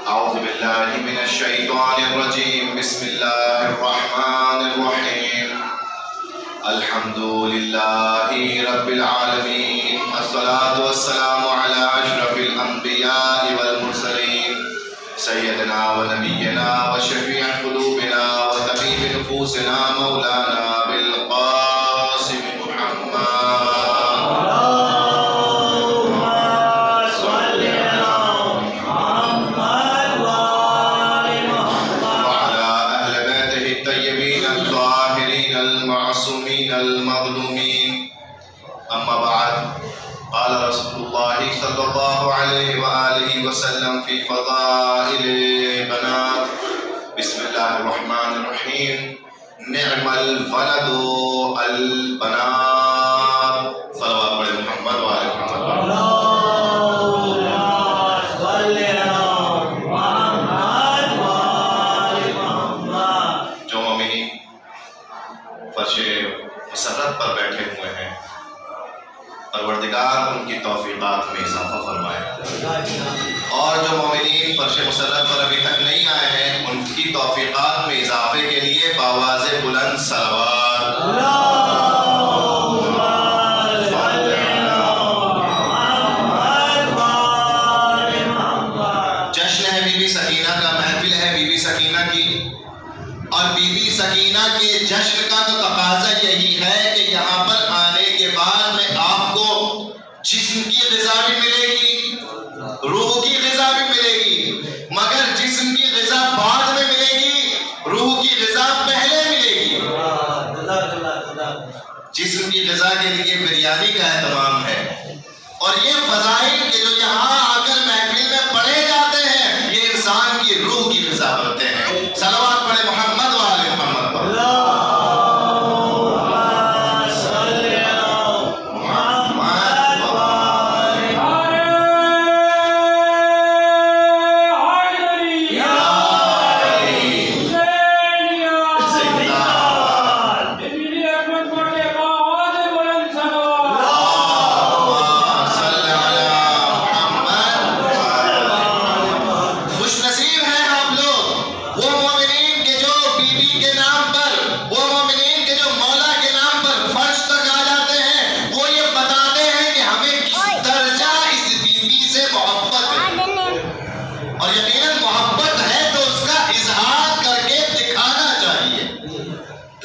أعوذ بالله من الشيطان الرجيم. بسم الله الرحمن الرحيم. الحمد لله رب العالمين. الصلاة والسلام على أشرف الأنبياء والمرسلين سيدنا ونبينا وشفيع قلوبنا وطبيب نفوسنا مولانا بالقاسم محمد. المظلومين. أما بعد، قال رسول الله صلى الله عليه وآله وسلم في فضائل بنات. بسم الله الرحمن الرحيم. نعم الولد البنات. صلوات بڑے محمد وآل محمد. جو مومنین فرش مسرت پر بیٹھے ہوئے ہیں، پروردگار ان کی توفیقات میں اضافہ فرمائے، اور جو مومنین فرش مسرت پر ابھی تک نہیں آئے ہیں ان کی توفیقات میں اضافے کے لیے بآواز بلند صلوات. جشن ہے بی بی سکینہ کا، محفل ہے بی بی سکینہ کی، اور بی بی سکینہ کے جشن کا تو تقاضا یہی ہے کہ یہاں پر آنے کے بعد میں آپ کو جسم کی غذا بھی ملے گی، روح کی غذا بھی ملے گی، مگر جسم کی غذا بعد میں ملے گی، روح کی غذا پہلے ملے گی. جسم کی غذا کے لیے بریانی کا اہتمام ہے، اور یہ فضائل کہ جو یہاں آ کر محفل میں پڑھے جاتے ہیں یہ انسان کی روح کی غذا بنتے ہیں. صلوات پڑھے محمد وآل محمد پر.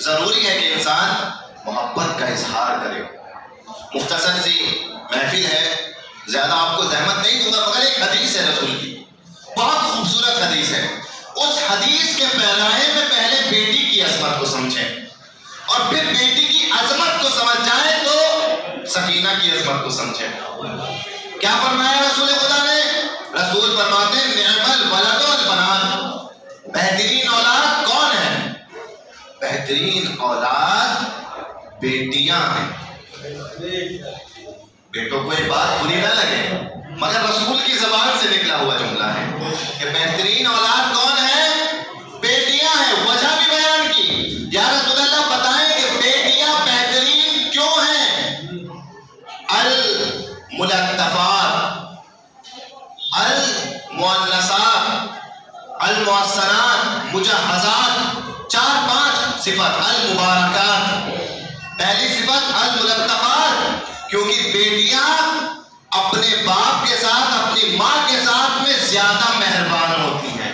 ضروری ہے کہ انسان محبت کا اظہار کرے. مختصر سی محفل ہے، زیادہ آپ کو زحمت نہیں دوں گا، مگر ایک حدیث ہے رسول کی، بہت خوبصورت حدیث ہے. اس حدیث کے پیرائے میں پہلے بیٹی کی عظمت کو سمجھیں، اور پھر بیٹی کی عظمت کو سمجھ جائیں تو سکینہ کی عظمت کو سمجھیں. کیا فرمایا رسول خدا نے؟ رسول فرماتے ہیں نعم الولد والبنات. بہترین اولاد کون ہے؟ بہترین اولاد بیٹیاں ہیں. بیٹوں کو یہ بات بری نہ لگے، مگر رسول کی زبان سے نکلا ہوا جملہ ہے کہ بہترین اولاد کون ہے؟ بیٹیاں ہیں. وجہ بھی بیان کی. یا رسول اللہ بتائیں کہ بیٹیاں بہترین کیوں ہیں؟ الملطفات، المؤنثات، المحسنات، مجہزات، 4-5 صفت. المبارکات، پہلی صفت الملطفات، کیونکہ بیٹیاں اپنے باپ کے ساتھ اپنی ماں کے ساتھ میں زیادہ مہربان ہوتی ہیں.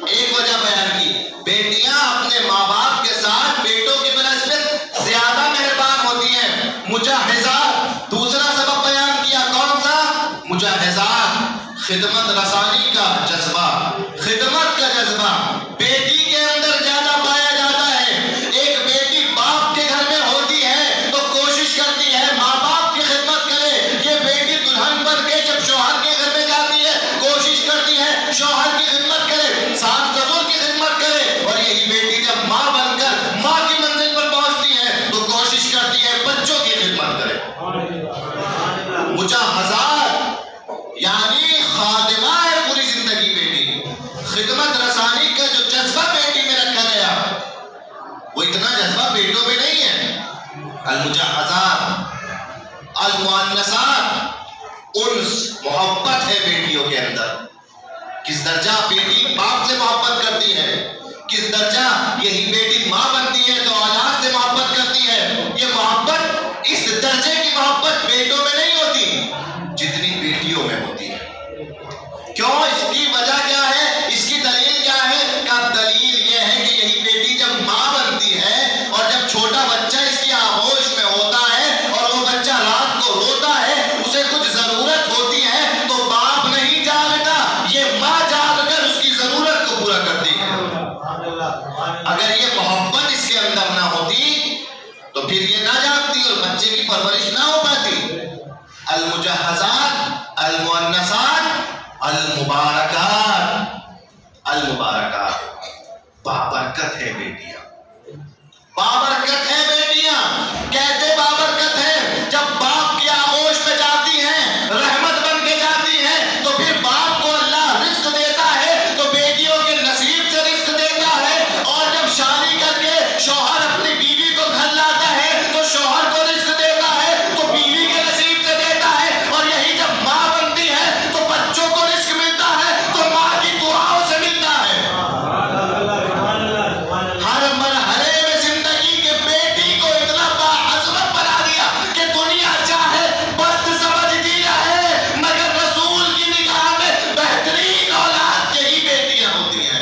ایک وجہ بیان کی، بیٹیاں اپنے ماں باپ کے ساتھ بیٹوں کی بنسبت زیادہ مہربان ہوتی ہیں. مجہزات، دوسرا سبب بیان کیا، کون سا؟ مجہزات، خدمت رسانی کا جذبہ، خدمت کا جذبہ بیٹی کے اندر زیادہ پایا جاتا ہے. ایک بیٹی باپ کے گھر میں ہوتی ہے تو کوشش کرتی ہے ماں باپ کی خدمت کرے. یہ بیٹی دلہن بن کے جب شوہر کے گھر میں جاتی ہے کوشش کرتی ہے شوہر کی خدمت کرے، ساس سسر کی خدمت کرے. اور یہی بیٹی جب ماں بن کر ماں کی منزل پر پہنچتی ہے تو کوشش کرتی ہے بچوں کی خدمت کرے. مجہزات یعنی خادمہ ہے پوری زندگی بیٹی. خدمت رسانی کا جو جذبہ بیٹی کس درجہ بیٹی باپ سے محبت کرتی ہے، کس درجہ یہی بیٹی ماں بنتی ہے تو اولاد سے محبت کرتی ہے. یہ محبت اس درجے کی محبت بیٹوں میں نہیں ہوتی جتنی بیٹیوں میں ہوتی ہے. کیوں؟ اس کی وجہ کیا ہے؟ اس کی دلیل کیا ہے؟ کہ دلیل یہ ہے کہ یہی بیٹی جب ماں بنتی ہے اور جب چھوٹا بچہ اس کی آغوش میں ہوتا ہے اور وہ بچہ رات کو روتا ہے، اسے کچھ ضرورت ہوتی ہے تو باپ نہیں جاگتا، یہ ماں جاگ کر اس کی ضرورت کو پورا کرتی ہے. اگر یہ محبت اس کے اندر نہ ہوتی تو پھر یہ نہ جاگتی اور بچے کی پرورش نہ ہو پاتی. المجہزات، المؤنثات، المبارکات. المبارکات، بابرکت ہے بیٹیاں، بابرکت ہے بیٹیاں. کیسے بابرکت ہے؟ جب باپ کی آغوش میں جاتی ہیں، رحمت بن کے جاتی ہیں، تو پھر باپ کو اللہ رزق دیتا ہے تو بیٹیوں کے نصیب سے رزق دیتا ہے. اور جب شادی کر کے شوہر اپنی بیوی کو گھر لاتا ہے تو شوہر کو رزق دیتا ہے تو بیوی کے نصیب سے دیتا ہے. اور یہی جب ماں بنتی ہے تو بچوں کو رزق ملتا ہے تو ماں کی دعاؤں سے ملتا ہے. ہر مرحلے میں زندگی کے بیٹی کو اتنا باعظمت بنا دیا کہ دنیا چاہے بست سمجھتی رہے مگر رسول کی نگاہ میں بہترین اولاد یہی بیٹیاں ہوتی ہیں.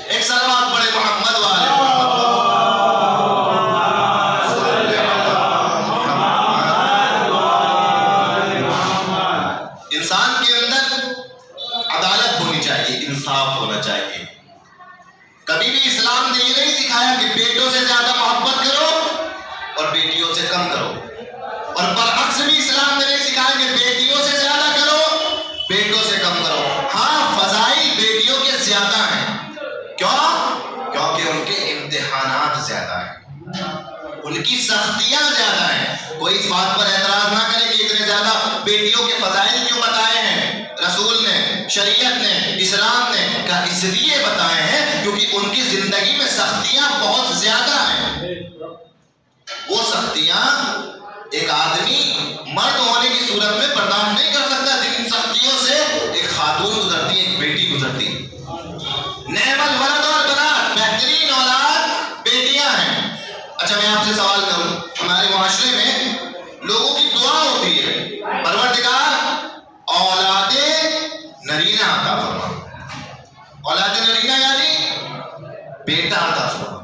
ایک سلوات پڑھے محمد والے انسان کے اندر عدالت ہونی چاہیے، انصاف ہونا چاہیے. کبھی بھی اسلام نے یہ نہیں سکھایا کہ بیٹوں سے زیادہ محبت کرو اور بیٹیوں سے کم کرو، اور برعکس بھی اسلام نے نہیں سکھایا کہ بیٹیوں سے زیادہ کرو بیٹوں سے کم کرو. ہاں، فضائل بیٹیوں کے زیادہ ہیں. کیوں؟ کیونکہ ان کے امتحانات زیادہ ہیں، ان کی سختیاں زیادہ ہیں. کوئی اس بات پر اعتراض نہ کرے کہ اتنے زیادہ بیٹیوں کے فضائل کیوں بتائے ہیں رسول نے، شریعت نے، اسلام نے. کہا اس لیے بتائے ہیں کیونکہ ان کی زندگی میں سختیاں بہت زیادہ ہیں. وہ سختیاں ایک آدمی مرد ہونے کی صورت میں برداشت نہیں کر سکتا جن سختیوں سے ایک خاتون گزرتی ہے، ایک بیٹی گزرتی ہے. نعم الولد والبنات، بہترین اولاد بیٹیاں ہیں. اچھا میں آپ سے سوال کروں، ہمارے معاشرے میں لوگوں کی دعا ہوتی ہے پروردگار اولاد نرینہ عطا فرما. اولاد نرینہ یعنی بیٹا عطا فرما،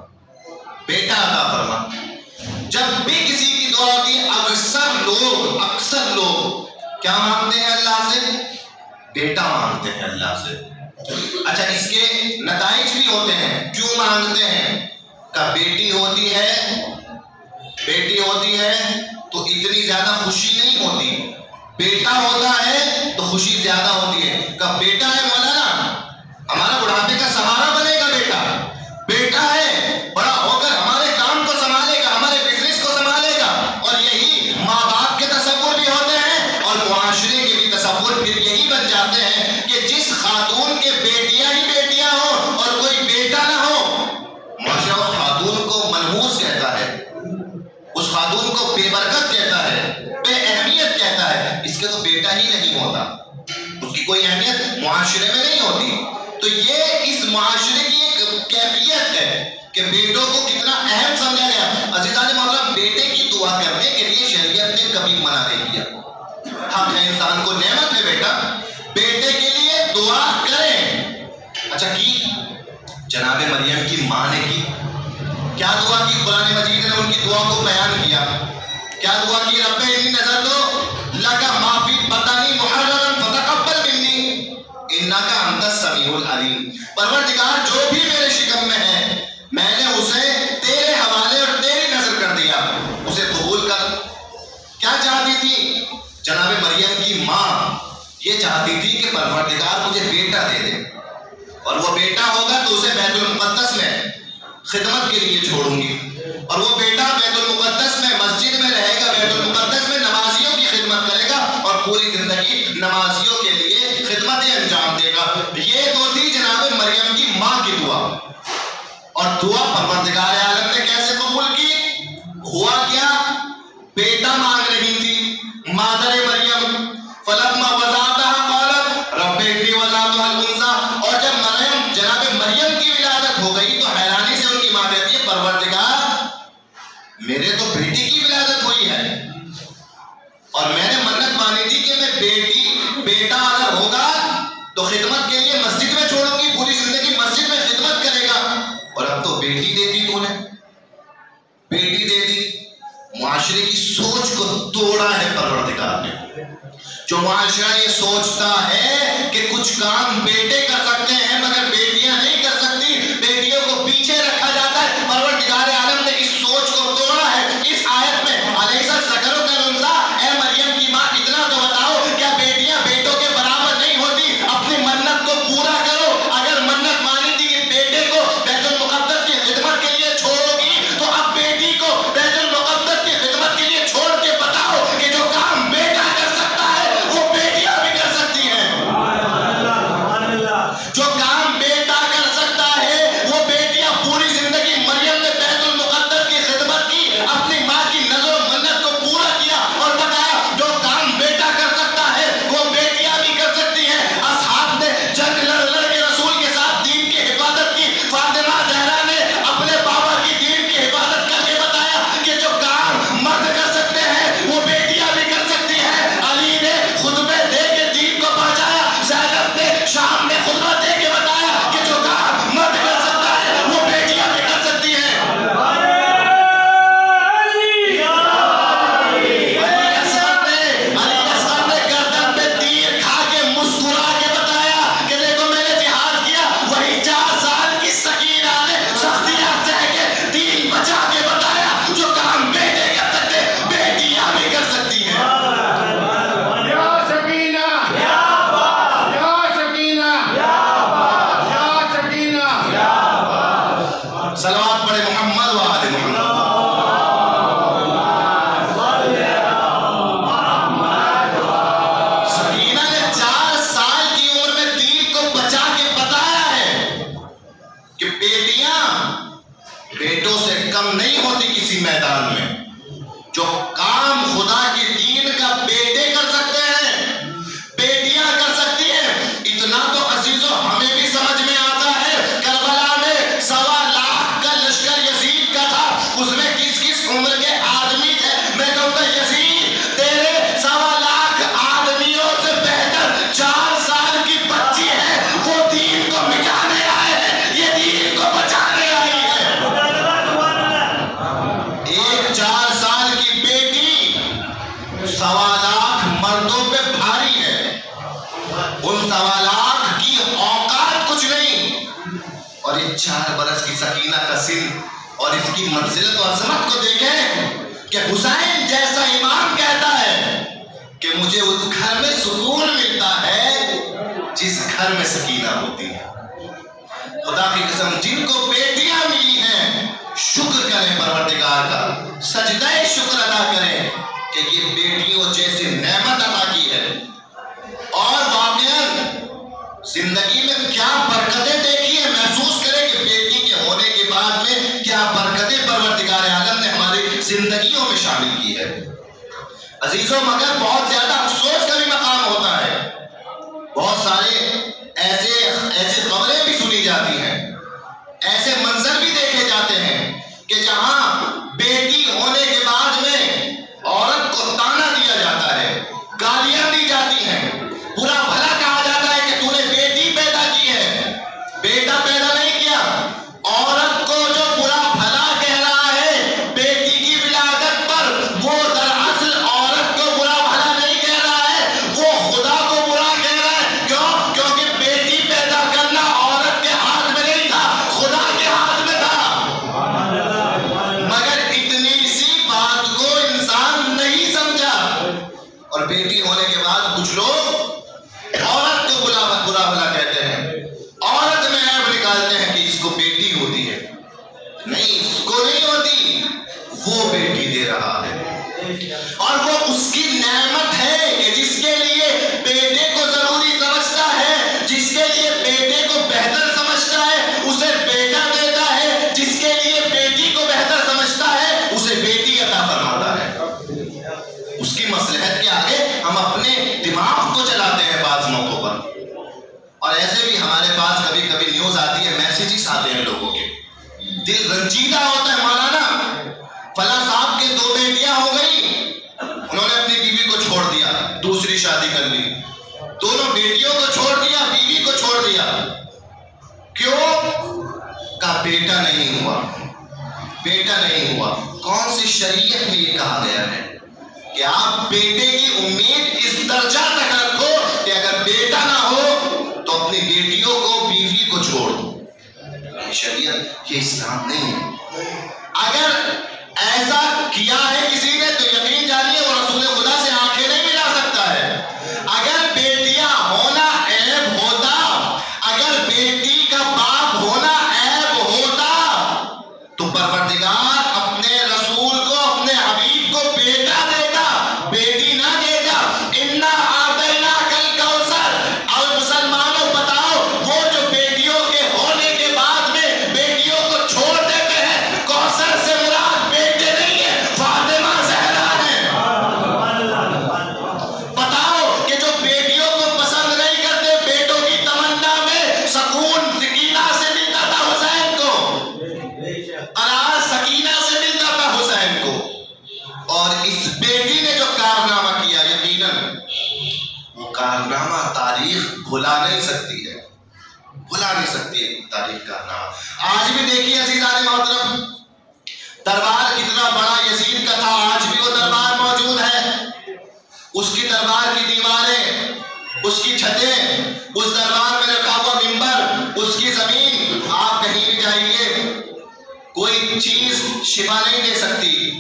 بیٹا عطا فرما. جب بھی کسی کی دعا ہوتی ہے اکثر لوگ کیا مانگتے ہیں اللہ سے؟ بیٹا مانگتے ہیں اللہ سے. اچھا اس کے نتائج بھی ہوتے ہیں. کیوں مانگتے ہیں؟ کہ بیٹی ہوتی ہے تو اتنی زیادہ خوشی نہیں ہوتی، بیٹا ہوتا ہے تو خوشی زیادہ ہوتی ہے. کہ بیٹا ہے مولانا ہمارا بڑھاپے کا سہارا بنے گا، بیٹا ہے بڑا ہو کر ہمارے کام کو سنبھالے گا، ہمارے بزنس کو سنبھالے گا. اور یہی ماں باپ کے تصور بھی ہوتے ہیں اور معاشرے کے بھی تصور پھر یہی بن جاتے ہیں کہ جس خاتون کے بیٹیاں ہی بیٹیاں ہوں اور کوئی بیٹا نہ ہو، معاشرہ اس خاتون کو منحوس کہتا ہے، اس خاتون کو بے برکت کہتا ہے، بے اہمیت کہتا ہے. اس کے تو بیٹا ہی نہیں ہوتا، اس کی کوئی اہمیت معاشرے میں نہیں ہوتی. تو یہ اس معاشرے کی ایک کیفیت ہے کہ بیٹوں کو کتنا اہم سمجھا گیا. عزیزان محترم، بیٹے کی دعا کرنے کے لیے شریعت نے کبھی منع نہیں کیا. حق ہے انسان کو، نعمت ہے بیٹا، بیٹے کے لیے دعا کریں. اچھا کی جناب مریم کی ماں نے کی کیا دعا کی؟ قرآن مجید نے ان کی دعا کو بیان کیا. کیا دعا کی؟ رب انی نذرت لک ما فی بطنی محررا فتقبل منی انک انت السمیع العلیم. پروردگار جو بھی میرے شکم میں ہے میں نے اسے تیرے حوالے اور تیری نظر کر دیا، اسے قبول کر. کیا چاہتی تھی جناب مریم کی ماں؟ یہ چاہتی تھی کہ پروردگار مجھے بیٹا دے دے، اور وہ بیٹا ہوگا تو اسے بیت المقدس میں خدمت کے لیے چھوڑوں گی، اور وہ بیٹا بیت المقدس میں مسجد میں رہے گا، بیت المقدس میں نمازیوں کی خدمت کرے گا اور پوری زندگی نمازیوں کے لیے خدمتیں انجام دے گا. یہ تو تھی جناب مریم کی ماں کی دعا. اور دعا پروردگار عالم نے کیسے قبول کی؟ ہوا کیا؟ بیٹا مانگ رہی تھی مادر مریم، فلما وضعتها قالت رب انی وضعتها تو خدمت کے لیے مسجد میں چھوڑوں گی، پوری زندگی مسجد میں خدمت کرے گا. اور اب تو بیٹی دے دی، تو نے بیٹی دے دی. معاشرے کی سوچ کو توڑا ہے پروردگار نے. جو معاشرہ یہ سوچتا ہے کہ کچھ کام بیٹے کر سکتے ہیں مگر بیٹیاں نہیں کر سکتی، بیٹیوں کو پیچھے رکھا جاتا ہے، پروردگار عالم نے اس سوچ کو توڑا ہے. اس آیت میں علیہ الذکر کالانثیٰ، اے مریم کی ماں اتنا تو بتاؤ، کیا بیٹیاں بیٹوں کے برابر نہیں ہوتی؟ اپنی منت کو پورا کرو. اگر منت مانی تھی کہ بیٹے کو بیت المقدس کی خدمت کے لیے چھوڑو گی، تو اب بیٹی کو بیت المقدس کی خدمت کے لیے چھوڑ کے بتاؤ کہ جو کام بیٹا کر سکتا ہے وہ بیٹیاں بھی کر سکتی ہیں. جو کام بیٹا کر سکتا ہے وہ بیٹیاں پوری زندگی مریم نے بیت المقدس کی خدمت کی، اپنی ماں کی نظر و منت کو پورا کیا اور بتایا جو کام بیٹا کر سکتا ہے وہ بیٹیاں بھی کر سکتی ہیں. اصحاب نے جنگ لڑ لڑ کے رسول کے ساتھ دین کی حفاظت کی. فاطمہ زہرا نے اپنے بابا کی دین کی حفاظت کر کے بتایا کہ جو کام مرد کر سکتے ہیں وہ بیٹیاں بھی کر سکتی ہیں. علی نے خطبے دے کے دین کو پہنچایا. زینب نے شام میں خطبہ دے کے بتایا کہ جو کام مرد کر سکتا ہے وہ بیٹیاں بھی کر سکتی ہیں. علی اصغر نے گردن پہ تیر کھا کے مسکرا کے بتایا کہ دیکھو میں نے جہاد کیا. وہی 4 سال کی سکینہ نے سختیاں سہ کے دین بچا کے بتایا جو کام بیٹے کر سکتے بیٹیاں بھی کر سکتی ہیں. یا سکینہ، یا سکینہ، یا سکینہ. صلوات پڑھے محمد و آل محمد. سکینہ نے 4 سال کی عمر میں دین کو بچا کے بتایا ہے کہ بیٹیاں بیٹوں سے کم نہیں ہوتی کسی میدان میں. جو کام خدا کے دین کا بیٹے کر سکتے ہیں بیٹیاں کر سکتی ہیں. اتنا تو عزیزو ہمیں بھی سمجھ میں آتا ہے. کربلا میں 1.25 لاکھ کا لشکر یزید کا تھا. اس میں کس کس عمر کے آدمی تھے؟ میں کہوں گا یزید تیرے 1.25 لاکھ آدمیوں سے بہتر 4 سال کی بچی ہے. وہ دین کو مٹانے آئے ہیں، یہ دین کو بچانے آئی ہے. ایک 4 سال کی بیٹی 1.25 لاکھ مردوں پہ بھاری ہے. ان 1.25 لاکھ کی اوقات کچھ نہیں. اور یہ 4 برس کی سکینہ کا سن اور اس کی منزلت و عظمت کو دیکھیں کہ حسین جیسا امام کہتا ہے کہ مجھے اس گھر میں سکون ملتا ہے جس گھر میں سکینہ ہوتی ہے. خدا کی قسم جن کو بیٹیاں ملی ہیں شکر کریں پروردگار کا، سجدہ شکر ادا کریں کہ یہ بیٹیوں جیسی نعمت عطا کی ہے. اور واقعاً زندگی میں کیا برکتیں دیکھی ہیں، محسوس کریں کہ بیٹی کے ہونے کے بعد میں کیا برکتیں پروردگار عالم نے ہماری زندگیوں میں شامل کی ہے. عزیزوں مگر بہت زیادہ افسوس کا بھی مقام ہوتا ہے. بہت سارے ایسے خبریں بھی سنی جاتی ہیں، ایسے منظر بھی دیکھے جاتے ہیں کہ جہاں بیٹی ہونے کے بعد میں عورت کو تانا دیا جاتا ہے، گالیاں دی جاتی ہیں، برا بھلا کہا جاتا ہے کہ تو نے بیٹی پیدا کی ہے، بیٹا پیدا نہیں کیا. عورت کو جو برا بھلا کہہ رہا ہے بیٹی کی ولادت پر، وہ دراصل عورت کو برا بھلا نہیں کہہ رہا ہے، وہ خدا کو برا کہہ رہا ہے. کیوں؟ کیونکہ بیٹی پیدا کرنا عورت کے ہاتھ میں نہیں تھا، خدا کے ہاتھ میں تھا. مگر اتنی سی بات کو انسان نہیں سمجھا اور بیٹی ہونے کے بعد کچھ لوگ عورت کو برا بھلا کہتے ہیں، عورت میں عیب نکالتے ہیں کہ اس کو بیٹی ہوتی ہے. نہیں، اس کو نہیں ہوتی، وہ بیٹی دے رہا ہے اور وہ اس کی نعمت ہے کہ جس کے لیے بیٹے کو ضروری سمجھتا ہے، جس کے لیے بیٹے کو بہتر سمجھتا ہے اسے بیٹا دیتا ہے، جس کے لیے بیٹی کو بہتر سمجھتا ہے اسے بیٹی عطا فرماتا ہے. اس کی مصلحت کے آگے ہم اپنے دماغ کو چلاتے ہیں بعض موقعوں پر. اور ایسے بھی ہمارے پاس کبھی کبھی نیوز آتی ہے، میسیجز آتے ہیں لوگوں کے، دل رنجیدہ ہوتا ہے. مولانا فلاں صاحب کے 2 بیٹیاں ہو گئی، انہوں نے اپنی بیوی کو چھوڑ دیا، دوسری شادی کر لی. دونوں بیٹیوں کو چھوڑ دیا، بیوی چھوڑ دیا. کیوں؟ کہا بیٹا نہیں ہوا، بیٹا نہیں ہوا. کون سی شریعت میں یہ کہا گیا ہے کہ آپ بیٹے کی امید اس درجہ تک رکھو کہ اگر بیٹا نہ ہو تو اپنی بیٹیوں کو، بیوی کو چھوڑ دو؟ یہ شریعت، یہ اسلام نہیں ہے. اگر ایسا کیا ہے کسی نے تو یقین جانیے وہ رسول خدا سے آنکھیں نہیں ملا سکتا ہے. اگر بیٹیاں ہونا عیب ہوتا، اگر بیٹی کا باپ ہونا عیب ہوتا تو پروردگار اپنے رسول کو، اپنے حبیب کو بیٹا دیتا، بیٹی نہ دیتا. انا اعطیناک الکوثر. اور مسلمانوں بتاؤ، وہ جو بیٹیوں کے ہونے کے بعد میں بیٹیوں کو چھوڑ دیتے ہیں، کوثر سے مراد بیٹے نہیں ہے، فاطمہ زہرا ہے. بتاؤ کہ جو بیٹیوں کو پسند نہیں کرتے، بیٹوں کی تمنا میں سکون سکینہ سے ملتا تھا حسین کو، قرار سکینہ سے ملتا تھا حسین کو. اور اس بیٹی نے جو کارنامہ کیا، یقیناً وہ کارنامہ تاریخ بھلا نہیں سکتی ہے، بھلا نہیں سکتی ہے تاریخ کارنامہ. آج بھی دیکھیے عزیزان محترم، دربار کتنا بڑا یزید کا تھا، آج بھی وہ دربار موجود ہے. اس کی دربار کی دیواریں، اس کی چھتیں، اس دربار میں رکھا ہوا منبر، اس کی زمین، آپ کہیں بھی جائیے کوئی چیز شفا نہیں دے سکتی،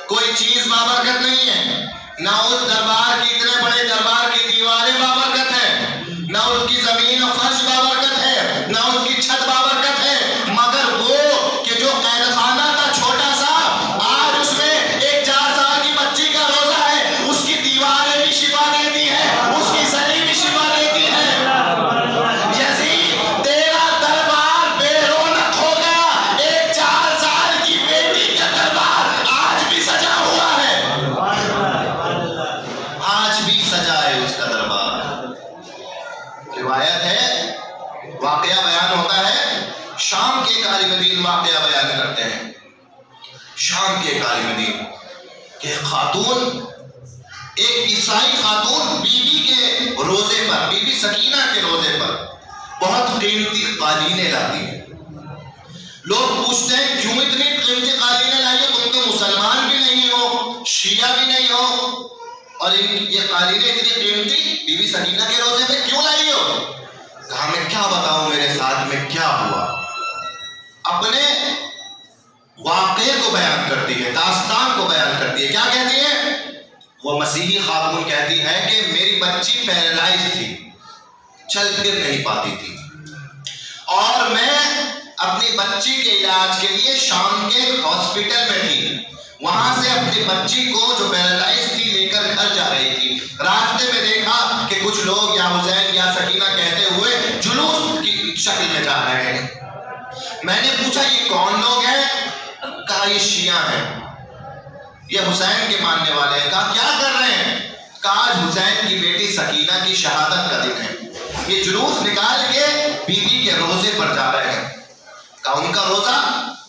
کوئی چیز بابرکت نہیں ہے. نہ اس دربار کی، اتنے بڑے دربار کی دیواریں بابرکت ہیں، نہ اس کی زمین و فرش بابرکت ہے، نہ اس کی چھت بابرکت ہے. مگر وہ کہ جو قید خانہ تھا چھوٹا سا، آج اس میں ایک 4 سال کی بچی کا روزہ ہے، اس کی دیواریں بھی شفا دیتی ہیں، اس کی زمین بھی شفا دیتی ہے. یزید تیرا دربار بے رونق ہو گیا، ایک 4 سال کی بیٹی کا دربار آج بھی سجا ہوا ہے، آج بھی سجا ہے اس کا دربار. روایت ہے، واقعہ بیان ہوتا ہے، شام کے ایک عالم دین واقعہ بیان کرتے ہیں. شام کے ایک عالم دین کہ ایک خاتون، ایک عیسائی خاتون بی بی کے روزے پر، بی بی سکینہ کے روزے پر بہت قیمتی قالینیں لاتی ہیں. لوگ پوچھتے ہیں کیوں اتنی قیمتی قالینیں لائی ہو، تم تو مسلمان بھی نہیں ہو، شیعہ بھی نہیں ہو، اور یہ قالینیں اتنی قیمتی بی بی سکینہ کے روزے پہ کیوں لائی ہو؟ کہا میں کیا بتاؤں میرے ساتھ میں کیا ہوا. اپنے واقعے کو بیان کرتی ہے، داستان کو بیان کرتی ہے. کیا کہتی ہے؟ وہ مسیحی خاتون کہتی ہے کہ میری بچی پیرالائز تھی، چل پھر نہیں پاتی تھی، اور میں اپنی بچی کے علاج کے لیے شام کے ہاسپٹل میں تھی. وہاں سے اپنی بچی کو جو پیرالائز تھی لے کر گھر جا رہی تھی. راستے میں دیکھا کہ کچھ لوگ یا حسین یا سکینہ کہتے ہوئے جلوس کی شکل میں جا رہے ہیں. میں نے پوچھا یہ کون لوگ ہیں؟ کہا یہ شیعہ ہیں، یہ حسین کے ماننے والے ہیں. کہا کیا کر رہے ہیں؟ کہا آج حسین کی بیٹی سکینہ کی شہادت کا دن ہے، یہ جلوس نکال کے بی بی کے روزے پر جا رہے ہیں. کہا ان کا روزہ،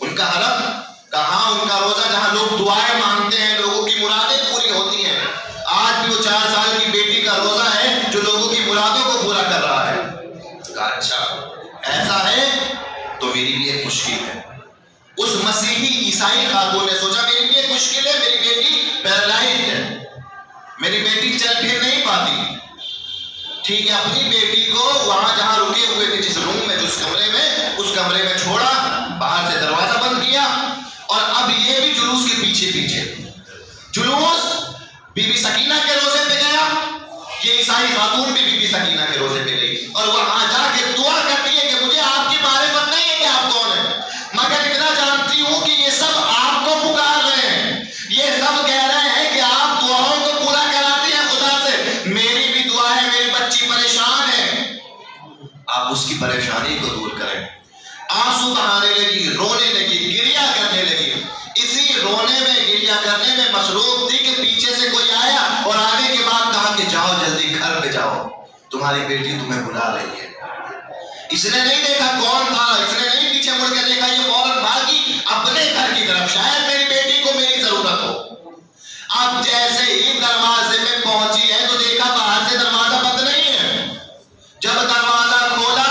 ان کا حرم؟ کہاں ان کا روزہ جہاں لوگ دعائیں مانگتے ہیں، لوگوں کی مرادیں پوری ہوتی ہیں. آج بھی وہ 4 سال کی بیٹی کا روزہ ہے جو لوگوں کی مرادوں کو پورا کر رہا ہے. کہا اچھا ایسا ہے تو میری بھی ایک مشکل ہے. اس مسیحی عیسائی خاتون نے سوچا میری بھی ایک مشکل ہے، میری بیٹی پیرالائز ہے، میری بیٹی چل پھر نہیں پاتی. ٹھیک ہے، اپنی بیٹی کو وہاں جہاں رکے ہوئے تھے جس روم میں، جس کمرے میں، اس کمرے میں چھوڑا، باہر سے دروازہ بند کیا، اور اب یہ بھی جلوس کے پیچھے پیچھے. جلوس بی بی سکینہ کے روزے پہ گیا، یہ عیسائی خاتون بھی بی بی سکینہ کے روزے پہ گئی، اور وہاں جا کے دعا کرتی ہے کہ مجھے آپ کی معرفت نہیں ہے کہ آپ کون ہیں، مگر اتنا جانتی ہوں کہ یہ سب آپ کو پکار رہے ہیں، یہ سب کہہ رہے ہیں کہ آپ دعاؤں کو پورا کراتی ہیں خدا سے. میری بھی دعا ہے، میری بچی پریشان ہے، آپ اس کی پریشانی کو دور کریں. آنسو بہانے لگی، رونے لگی، گریا کرنے لگی. اسی رونے میں، گریا کرنے میں مصروف تھی کہ پیچھے سے کوئی آیا اور آنے کے بعد کہا کہ جاؤ جلدی گھر پہ جاؤ، تمہاری بیٹی تمہیں بلا رہی ہے. اس نے نہیں دیکھا کون تھا، اس نے نہیں پیچھے مڑ کے دیکھا، یہ فوراً بھاگی اپنے گھر کی طرف، شاید میری بیٹی کو میری ضرورت ہو. اب جیسے ہی دروازے میں پہنچی ہے تو دیکھا باہر سے دروازہ بند نہیں ہے. جب دروازہ کھولا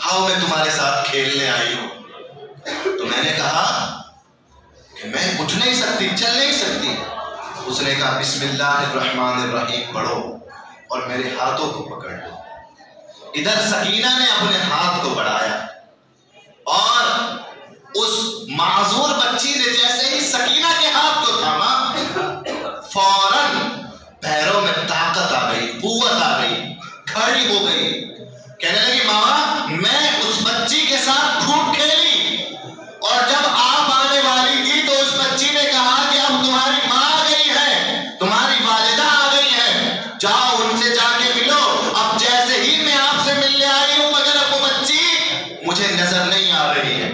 ہاؤ میں تمہارے ساتھ کھیلنے آئی ہوں. تو میں نے کہا کہ میں اٹھ نہیں سکتی، چل نہیں سکتی. اس نے کہا بسم اللہ الرحمن الرحیم پڑھو اور میرے ہاتھوں کو پکڑ لو. ادھر سکینہ نے اپنے ہاتھ کو بڑھایا اور اس معذور بچی نے جیسے ہی سکینہ کے ہاتھ کو تھاما، فوراً پیروں میں طاقت آ گئی، قوت آ گئی، کھڑی ہو گئی. کہنے لگی ماما میں اس بچی کے ساتھ خوب کھیلی، اور جب آپ آنے والی تھی تو اس بچی نے کہا کہ اب تمہاری ماں آ گئی ہے، تمہاری والدہ آ گئی ہے، جاؤ ان سے جا کے ملو. اب جیسے ہی میں آپ سے ملنے آئی ہوں مگر اب وہ بچی مجھے نظر نہیں آ رہی ہے.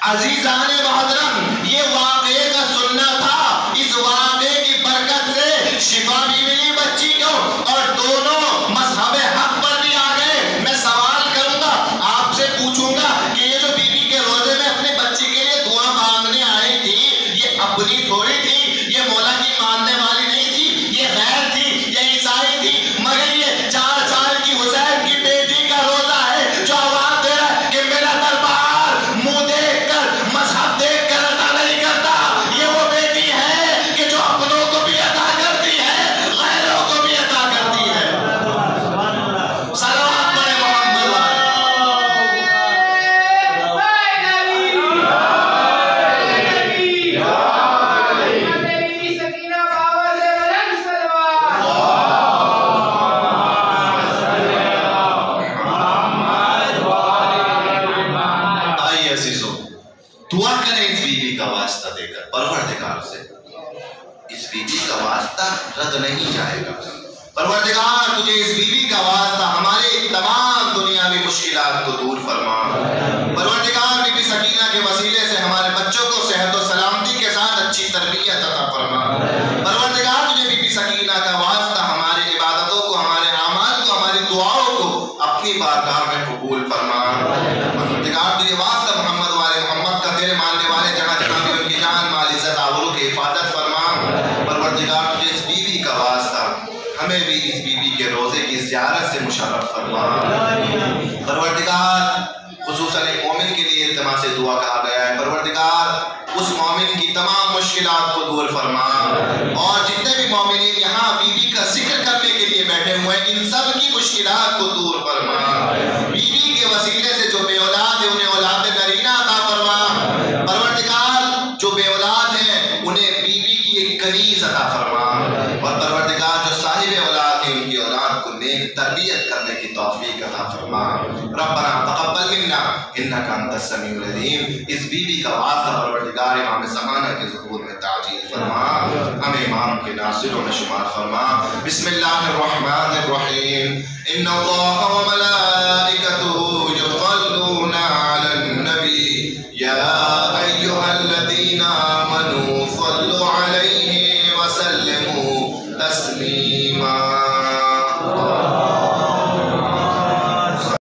عزیزان محترم، یہ واقعے کا سننا تھا. اس واقعے کی برکت سے شفا بھی ملی بچی کو اور دونوں مذہب حق پر بھی آ گئے. میں سوال کروں گا، آپ سے پوچھوں گا کہ یہ جو بی بی کے روزے میں اپنے بچی کے لیے دعا مانگنے آئی تھی، یہ اپنی تھوڑی تھی، یہ مولا کی ماننے والی نہیں تھی، یہ غیر تھی، یہ عیسائی تھی، مگر یہ 4 سال کی حسین کی بیٹی کا روزہ ہے جو آواز دے رہا ہے کہ میرا دربار منہ دیکھ کر مذہب دیکھ کر عطا نہیں کرتا. یہ وہ بیٹی ہے کہ جو اپنوں کو بھی عطا کرتی ہے، غیروں کو بھی عطا کرتی ہے. صلوات پڑھے محمد والے. آئیے عزیزو، دعا کریں اس بی بی کا واسطہ دے کر پروردگار سے. اس بی بی کا واسطہ رد نہیں جائے گا. پروردگار تجھے اس بی بی کا واسطہ ہمارے تمام دنیاوی مشکلات کو دور فرما. پروردگار بی بی سکینہ کے وسیلے سے ہمارے بچوں کو صحت و سلامتی کے ساتھ اچھی تربیت عطا فرما. پروردگار تجھے بی بی سکینہ کا واسطہ ہماری عبادتوں کو، ہمارے اعمال کو، ہماری دعاؤں کو اپنی بارگاہ میں قبول فرما. پروردگار تجھے واسطہ محمد والے محمد کا، تیرے ماننے والے جہاں جہاں بھی ان کی جان مال عزت آبرو کی حفاظت فرما. پروردگار تجھے اس بی بی کا واسطہ ہمیں بھی اس بی بی کے روزے کی زیارت سے مشرف فرما. پروردگار خصوصاً ایک مومن کے لیے التماس دعا کہا گیا ہے. پروردگار اس مومن کی تمام مشکلات کو دور فرما، اور جتنے بھی مومنین یہاں بی بی کا ذکر کرنے کے لیے بیٹھے ہوئے ہیں ان سب کی مشکلات کو دور فرما. بی بی کے وسیلے سے جو بے اولاد ہیں انہیں اولاد نرینہ عطا فرما. پروردگار جو بے اولاد ہیں انہیں بی بی کی ایک کنیز عطا فرما. اور پروردگار جو صاحب اولاد ہیں ان کی اولاد کو نیک تربیت کرنے کی توفیق عطا فرما. ربنا تقبل منا انک انت السمیع العلیم. اس بی بی کا واسطہ پروردگار امام زمانہ کے ظہور میں تعجیل فرما، ہمیں امام کے ناصروں میں شمار فرما. بسم اللہ الرحمن الرحیم. ان اللہ وملائکتہ یصلون علی النبی یا ایھا الذین آمنوا صلوا علیہ وسلموا تسلیما.